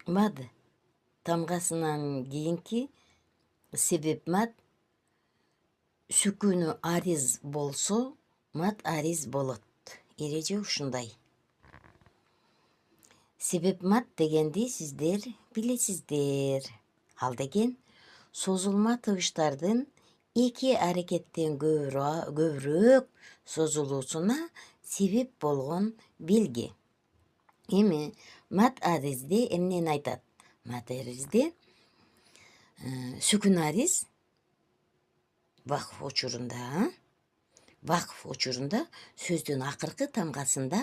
Мад тамгасынан кийинки себеп мад сүкүнү ариз болсо мад ариз болот. Эреже ушундай. Себеп мат дегенди сиздер билесиздер. Ал деген созулма тыбыштардын эки аракеттен көбүрөөк созулуусуна себеп болгон белги. Эми мат аризде эмнени айтат? Мат аризде сүкүн ариз вакф учурунда сөздүн акыркы тамгасында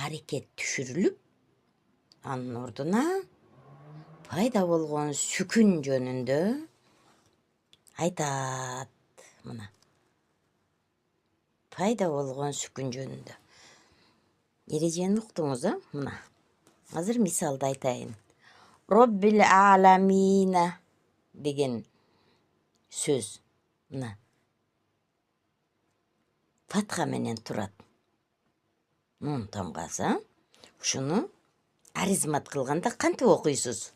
аракет түшүрүлүп, анын ордуна пайда болгон сүкүн жөнүндө айтат. Мына пайда болгон сүкүн жөнүндө. Эрежени уктуңуз, мына. Азыр мисалды айтайын. Роббил аламина деген сөз. Мына. Фатха менен турат. Нун тамгасы. Ушуну аризмат кылганда кантип окуйсуз?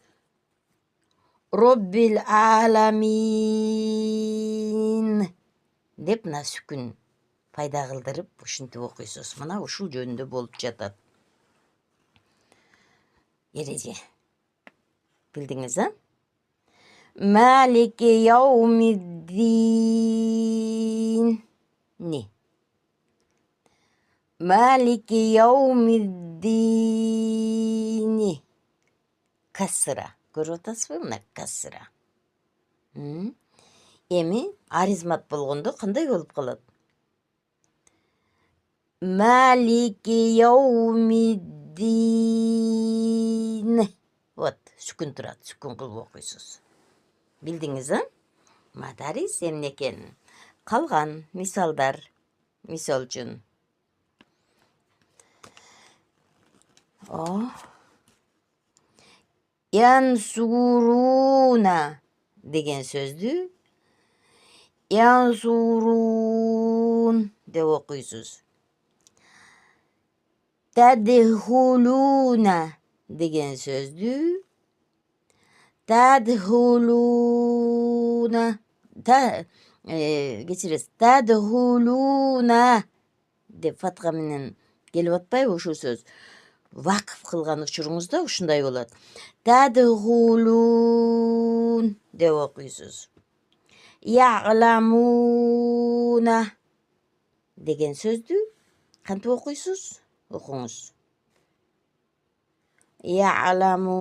Роббил аламин деп мына сүкүн пайда кылдырып ушинтип окуйсуз. Мына ушул жөнүндө болуп жатат. Эреже. Билдиңиз, Малики яумиддин. Малики яумиддини. Касыра. Көрүп атасызбы? Мына касыра. Эми аризмат болгондо кандай болуп калат? Малики яумиддин. Вот, сүкүн турат. Сүкүн кылып окуйсуз. Билдиңиз, Мадариз эмне экенин. Калган мисалдар. Мисал үчүн. Янсуруна деген сөздү янсурун деп окуйсуз. Тадхулуна деген сөздү тадхулуна кечиресиз, тадхулуна деп фатха менен келип атпайбы ушул сөз? Вакф кылган учуруңузда ушундай болот. Тадхулун деп окуйсуз. Я'ламуна деген сөздү кантип окуйсуз? Окуңуз. Я'ламу